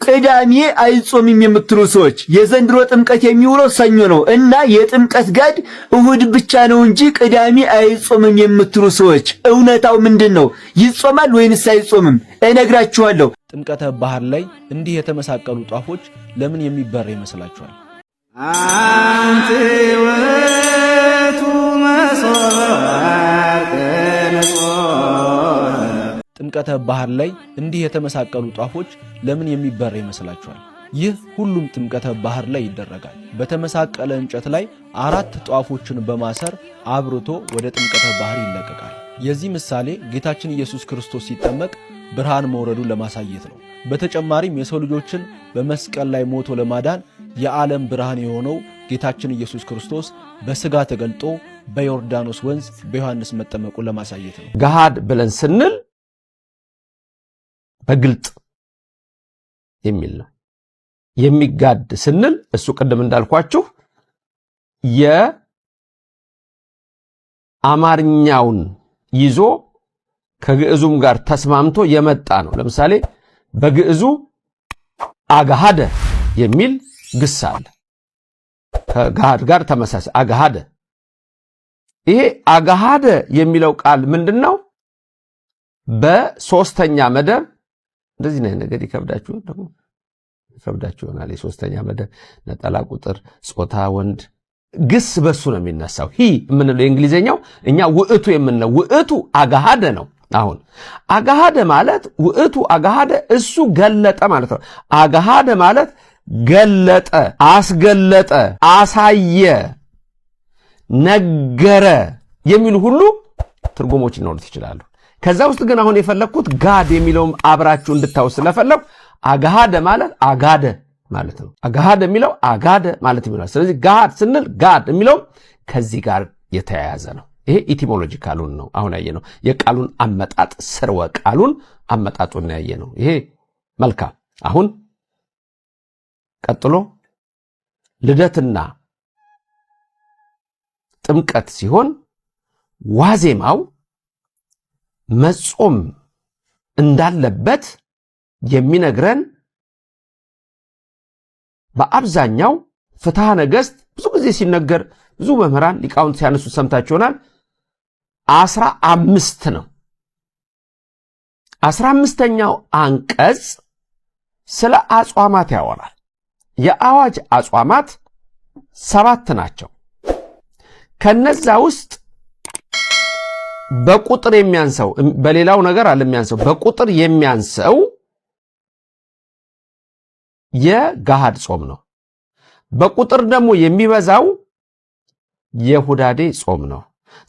ቅዳሜ አይጾምም የምትሉ ሰዎች የዘንድሮ ጥምቀት የሚውለው ሰኞ ነው እና የጥምቀት ጋድ እሁድ ብቻ ነው እንጂ ቅዳሜ አይጾምም የምትሉ ሰዎች እውነታው ምንድነው? ይጾማል ወይንስ አይጾምም? እነግራችኋለሁ። ጥምቀተ ባህር ላይ እንዲህ የተመሳቀሉ ጧፎች ለምን የሚበራ ይመስላችኋል? አንተ ወቱ መስዋዕት ጥምቀተ ባህር ላይ እንዲህ የተመሳቀሉ ጧፎች ለምን የሚበራ ይመስላችኋል? ይህ ሁሉም ጥምቀተ ባህር ላይ ይደረጋል። በተመሳቀለ እንጨት ላይ 4 ጧፎችን በማሰር አብርቶ ወደ ጥምቀተ ባህር ይለቀቃል። የዚህ ምሳሌ ጌታችን ኢየሱስ ክርስቶስ ሲጠመቅ ብርሃን መውረዱን ለማሳየት ነው። በተጨማሪም የሰው ልጆችን በመስቀል ላይ ሞቶ ለማዳን የዓለም ብርሃን የሆነው ጌታችን ኢየሱስ ክርስቶስ በሥጋ ተገልጦ በዮርዳኖስ ወንዝ በዮሐንስ መጠመቁን ለማሳየት ነው። ገሃድ ብለን ስንል በግልጥ የሚል ነው። የሚጋድ ስንል እሱ ቀደም እንዳልኳችሁ የአማርኛውን ይዞ ከግዕዙም ጋር ተስማምቶ የመጣ ነው። ለምሳሌ በግዕዙ አጋሃደ የሚል ግስ አለ። ከገሃድ ጋር ተመሳሳይ አጋሃደ። ይሄ አጋሃደ የሚለው ቃል ምንድነው? በሶስተኛ መደብ እንደዚህ ነው። ነገር ይከብዳችሁ ደግሞ ይከብዳችሁ ይሆናል። የሶስተኛ መደብ ነጠላ ቁጥር ጾታ ወንድ ግስ በሱ ነው የሚነሳው። ሂ የምንለው የእንግሊዘኛው እኛ ውእቱ የምንለው ውእቱ አጋሃደ ነው። አሁን አጋሃደ ማለት ውእቱ አጋሃደ እሱ ገለጠ ማለት ነው። አጋሃደ ማለት ገለጠ፣ አስገለጠ፣ አሳየ፣ ነገረ የሚሉ ሁሉ ትርጉሞች ሊኖሩት ይችላሉ። ከዛ ውስጥ ግን አሁን የፈለኩት ጋድ የሚለውም አብራችሁ እንድታውስ ስለፈለኩ አጋሃደ ማለት አጋደ ማለት ነው። አጋሃደ የሚለው አጋደ ማለት ይሆናል። ስለዚህ ጋድ ስንል ጋድ የሚለው ከዚህ ጋር የተያያዘ ነው። ይሄ ኢቲሞሎጂካሉን ነው አሁን ያየነው። የቃሉን አመጣጥ ስርወ ቃሉን አመጣጡን ያየነው። ይሄ መልካም። አሁን ቀጥሎ ልደትና ጥምቀት ሲሆን ዋዜማው መጾም እንዳለበት የሚነግረን በአብዛኛው ፍትሐ ነገሥት ብዙ ጊዜ ሲነገር ብዙ መምህራን ሊቃውንት ሲያነሱ ሰምታችሁ ይሆናል። 15 ነው። 15ኛው አንቀጽ ስለ አጽዋማት ያወራል። የአዋጅ አጽዋማት 7 ናቸው። ከነዛ ውስጥ በቁጥር የሚያንሰው በሌላው ነገር አለ የሚያንሰው በቁጥር የሚያንሰው የገሃድ ጾም ነው። በቁጥር ደግሞ የሚበዛው የሁዳዴ ጾም ነው።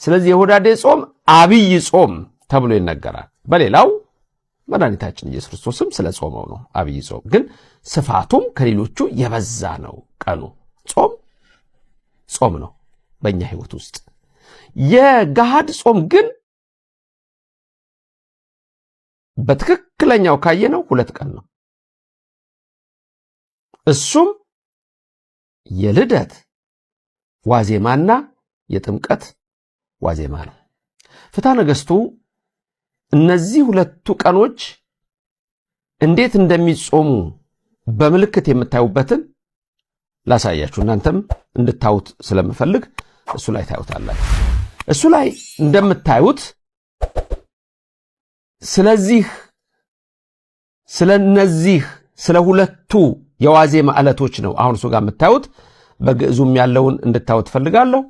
ስለዚህ የሁዳዴ ጾም አብይ ጾም ተብሎ ይነገራል። በሌላው መድኃኒታችን ኢየሱስ ክርስቶስም ስለ ጾመው ነው አብይ ጾም። ግን ስፋቱም ከሌሎቹ የበዛ ነው። ቀኑ ጾም ነው በእኛ ህይወት ውስጥ። የገሃድ ጾም ግን በትክክለኛው ካየነው 2 ቀን ነው። እሱም የልደት ዋዜማና የጥምቀት ዋዜማ ነው። ፍትሐ ነገሥቱ እነዚህ 2ቱ ቀኖች እንዴት እንደሚጾሙ በምልክት የምታዩበትን ላሳያችሁ። እናንተም እንድታዩት ስለምፈልግ እሱ ላይ ታዩታላችሁ። እሱ ላይ እንደምታዩት ስለነዚህ ስለ 2ቱ የዋዜማ ዕለቶች ነው አሁን እሱ ጋር የምታዩት። በግዕዙም ያለውን እንድታዩት ፈልጋለሁ፣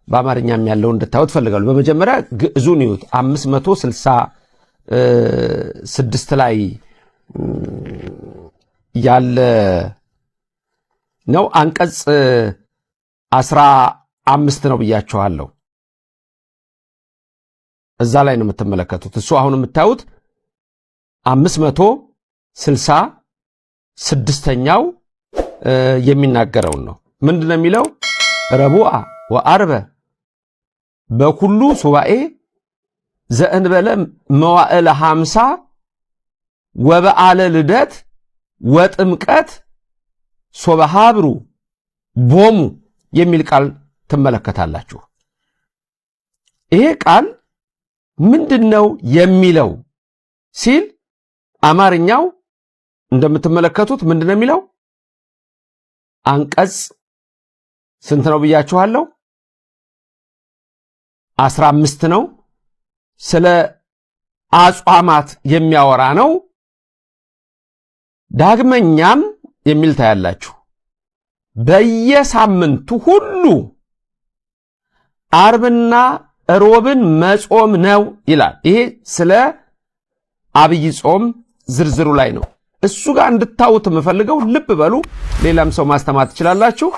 በአማርኛም ያለውን እንድታዩት ፈልጋለሁ። በመጀመሪያ ግዕዙን ይዩት። 566 ላይ ያለ ነው። አንቀጽ 15 ነው ብያችኋለሁ። እዛ ላይ ነው የምትመለከቱት። እሱ አሁን የምታዩት 566ኛው የሚናገረውን ነው። ምንድነው የሚለው? ረቡዓ ወአርበ በኩሉ ሱባኤ ዘእንበለ መዋዕለ 50 ወበዓለ ልደት ወጥምቀት ሶበሃብሩ ቦሙ የሚል ቃል ትመለከታላችሁ። ይሄ ቃል ምንድነው የሚለው ሲል አማርኛው እንደምትመለከቱት ምንድነው የሚለው? አንቀጽ ስንት ነው ብያችኋለሁ? 15 ነው። ስለ አጽዋማት የሚያወራ ነው። ዳግመኛም የሚል ታያላችሁ። በየሳምንቱ ሁሉ አርብና ሮብን መጾም ነው ይላል። ይሄ ስለ አብይ ጾም ዝርዝሩ ላይ ነው። እሱ ጋር እንድታውት የምፈልገው ልብ በሉ፣ ሌላም ሰው ማስተማር ትችላላችሁ።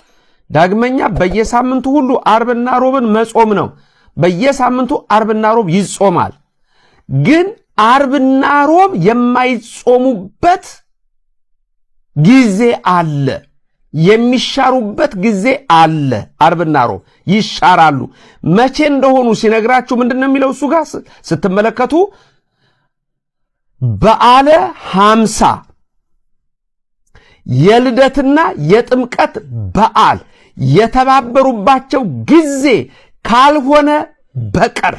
ዳግመኛ በየሳምንቱ ሁሉ አርብና ሮብን መጾም ነው። በየሳምንቱ አርብና ሮብ ይጾማል። ግን አርብና ሮብ የማይጾሙበት ጊዜ አለ፣ የሚሻሩበት ጊዜ አለ። አርብና ሮብ ይሻራሉ። መቼ እንደሆኑ ሲነግራችሁ ምንድነው የሚለው? እሱ ጋር ስትመለከቱ በዓለ 50 የልደትና የጥምቀት በዓል የተባበሩባቸው ጊዜ ካልሆነ በቀር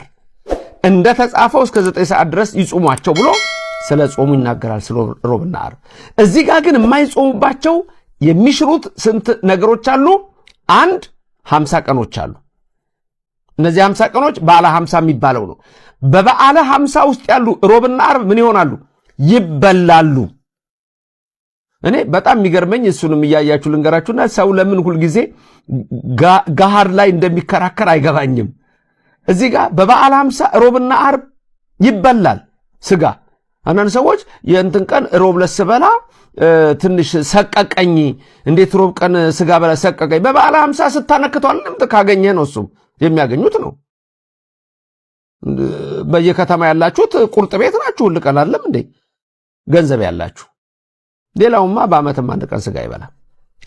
እንደተጻፈው እስከ 9 ሰዓት ድረስ ይጾሟቸው ብሎ ስለ ጾሙ ይናገራል፣ ስለ ሮብና ዓርብ። እዚህ ጋር ግን የማይጾሙባቸው የሚሽሩት ስንት ነገሮች አሉ? 50 ቀኖች አሉ። እነዚህ 50 ቀኖች በዓለ 50 የሚባለው ነው። በበዓለ 50 ውስጥ ያሉ ሮብና ዓርብ ምን ይሆናሉ? ይበላሉ። እኔ በጣም የሚገርመኝ እሱንም እያያችሁ ልንገራችሁና ሰው ለምን ሁልጊዜ ጋሃር ላይ እንደሚከራከር አይገባኝም። እዚህ ጋር በበዓለ 50 ሮብና ዓርብ ይበላል ስጋ። አንዳንድ ሰዎች የእንትን ቀን ሮብ ለስበላ ትንሽ ሰቀቀኝ፣ እንዴት ሮብ ቀን ስጋ በላ ሰቀቀኝ። በበዓለ 50 ስታነክቷል ካገኘ ነው፣ እሱም የሚያገኙት ነው። በየከተማ ያላችሁት ቁርጥ ቤት ናችሁ፣ ሁሉ ቀን አለም እንዴ ገንዘብ ያላችሁ። ሌላውማ በአመትም አንድ ቀን ስጋ ይበላል።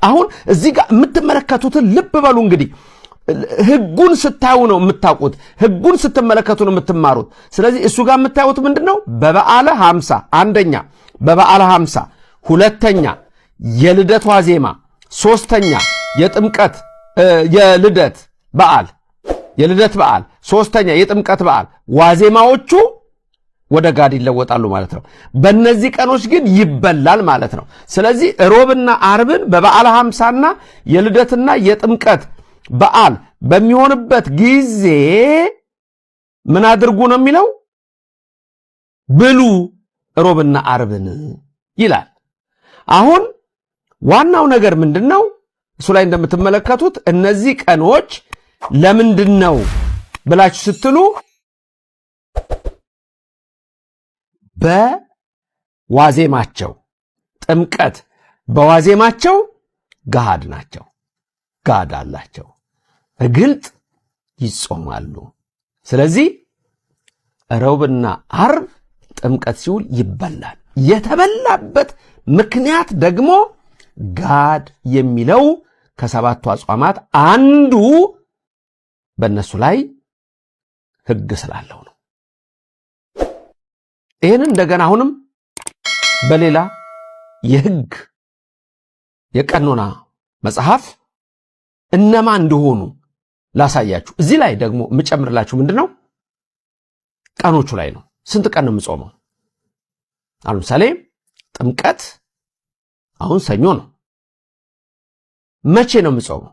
አሁን እዚህ ጋር የምትመለከቱትን ልብ በሉ እንግዲህ ህጉን ስታዩ ነው የምታውቁት፣ ህጉን ስትመለከቱ ነው የምትማሩት። ስለዚህ እሱ ጋር የምታዩት ምንድነው? በበዓለ 50 አንደኛ በበዓለ 50፣ ሁለተኛ የልደት ዋዜማ፣ ሶስተኛ የጥምቀት የልደት በዓል ሶስተኛ የጥምቀት በዓል ዋዜማዎቹ ወደ ጋድ ይለወጣሉ ማለት ነው። በእነዚህ ቀኖች ግን ይበላል ማለት ነው። ስለዚህ ሮብና ዓርብን በበዓለ 50ና የልደትና የጥምቀት በዓል በሚሆንበት ጊዜ ምን አድርጉ ነው የሚለው? ብሉ ሮብና ዓርብን ይላል። አሁን ዋናው ነገር ምንድነው? እሱ ላይ እንደምትመለከቱት እነዚህ ቀኖች ለምንድነው ብላችሁ ስትሉ በዋዜማቸው ጥምቀት በዋዜማቸው ጋድ ናቸው፣ ጋድ አላቸው፣ በግልጥ ይጾማሉ። ስለዚህ ሮብና ዓርብ ጥምቀት ሲውል ይበላል። የተበላበት ምክንያት ደግሞ ጋድ የሚለው ከሰባቱ አጽዋማት አንዱ በእነሱ ላይ ሕግ ስላለው ነው። ይህን እንደገና አሁንም በሌላ የሕግ የቀኖና መጽሐፍ እነማን እንደሆኑ ላሳያችሁ። እዚህ ላይ ደግሞ የምጨምርላችሁ ምንድነው? ቀኖቹ ላይ ነው። ስንት ቀን ነው የምጾመው? አሁን ለምሳሌ ጥምቀት አሁን ሰኞ ነው። መቼ ነው የምጾመው?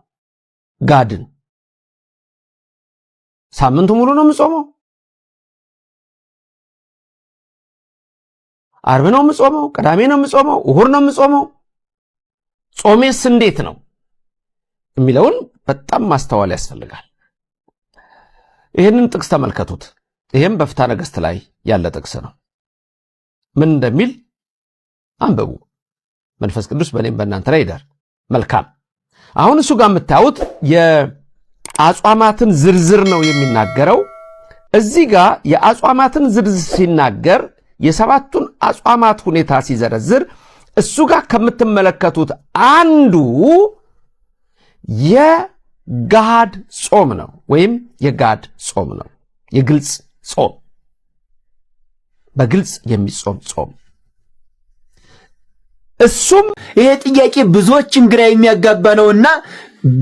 ጋድን ሳምንቱ ሙሉ ነው የምጾመው? ዓርብ ነው የምጾመው? ቅዳሜ ነው የምጾመው? እሁድ ነው የምጾመው? ጾሜስ እንዴት ነው የሚለውን በጣም ማስተዋል ያስፈልጋል። ይህንን ጥቅስ ተመልከቱት። ይህም በፍትሐ ነገሥት ላይ ያለ ጥቅስ ነው። ምን እንደሚል አንብቡ። መንፈስ ቅዱስ በእኔም በእናንተ ላይ ይደር። መልካም። አሁን እሱ ጋር የምታዩት የአጽዋማትን ዝርዝር ነው የሚናገረው። እዚህ ጋር የአጽዋማትን ዝርዝር ሲናገር የሰባቱን አጽዋማት ሁኔታ ሲዘረዝር እሱ ጋር ከምትመለከቱት አንዱ የጋድ ጾም ነው፣ ወይም የጋድ ጾም ነው። የግልጽ ጾም፣ በግልጽ የሚጾም ጾም። እሱም ይሄ ጥያቄ ብዙዎችን ግራ የሚያጋባ ነውና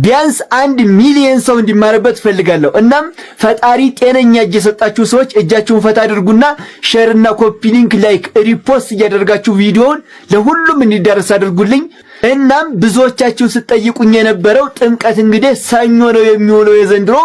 ቢያንስ 1 ሚሊዮን ሰው እንዲማርበት ፈልጋለሁ። እናም ፈጣሪ ጤነኛ እጅ የሰጣችሁ ሰዎች እጃችሁን ፈታ አድርጉና ሼር እና ኮፒ ሊንክ፣ ላይክ፣ ሪፖስት እያደረጋችሁ ቪዲዮውን ለሁሉም እንዲዳረስ አድርጉልኝ። እናም ብዙዎቻችሁ ስትጠይቁኝ የነበረው ጥምቀት እንግዲህ ሰኞ ነው የሚውለው የዘንድሮ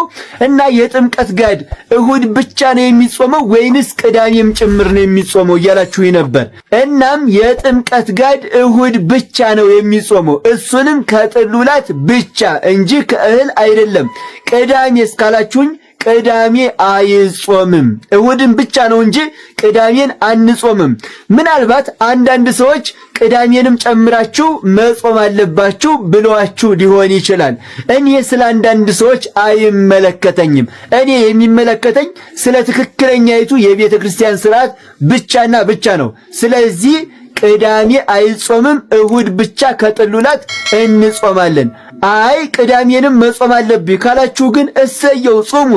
እና የጥምቀት ጋድ እሁድ ብቻ ነው የሚጾመው ወይንስ ቅዳሜም ጭምር ነው የሚጾመው እያላችሁ ነበር። እናም የጥምቀት ጋድ እሁድ ብቻ ነው የሚጾመው፣ እሱንም ከጥሉላት ብቻ እንጂ ከእህል አይደለም። ቅዳሜ እስካላችሁኝ ቅዳሜ አይጾምም፣ እሁድን ብቻ ነው እንጂ ቅዳሜን አንጾምም። ምናልባት አንዳንድ ሰዎች ቅዳሜንም ጨምራችሁ መጾም አለባችሁ ብለዋችሁ ሊሆን ይችላል። እኔ ስለ አንዳንድ ሰዎች አይመለከተኝም። እኔ የሚመለከተኝ ስለ ትክክለኛይቱ የቤተ ክርስቲያን ስርዓት ብቻና ብቻ ነው። ስለዚህ ቅዳሜ አይጾምም፣ እሁድ ብቻ ከጥሉላት እንጾማለን። አይ ቅዳሜንም መጾም አለብኝ ካላችሁ ግን እሰየው ጾሙ።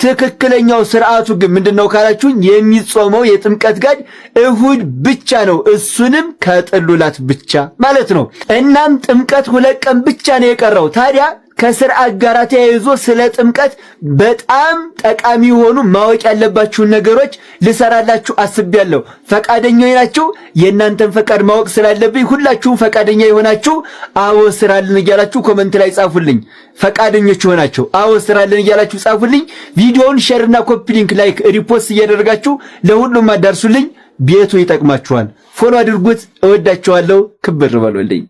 ትክክለኛው ስርዓቱ ግን ምንድነው ካላችሁኝ የሚጾመው የጥምቀት ጋድ እሁድ ብቻ ነው፣ እሱንም ከጥሉላት ብቻ ማለት ነው። እናም ጥምቀት 2 ቀን ብቻ ነው የቀረው። ታዲያ ከስርዓት ጋር ተያይዞ ስለ ጥምቀት በጣም ጠቃሚ የሆኑ ማወቅ ያለባችሁን ነገሮች ልሰራላችሁ አስቤያለሁ። ፈቃደኞች ናችሁ? የእናንተን ፈቃድ ማወቅ ስላለብኝ ሁላችሁም ፈቃደኛ የሆናችሁ አዎ ስራልን እያላችሁ ኮሜንት ላይ ጻፉልኝ። ፈቃደኞች ሆናችሁ አዎ ስራልን እያላችሁ ጻፉልኝ። ቪዲዮውን ሼር እና ኮፒ ሊንክ፣ ላይክ፣ ሪፖስት እያደረጋችሁ ለሁሉም አዳርሱልኝ። ቤቱ ይጠቅማችኋል። ፎሎ አድርጉት። እወዳችኋለሁ። ክብር በሉልኝ።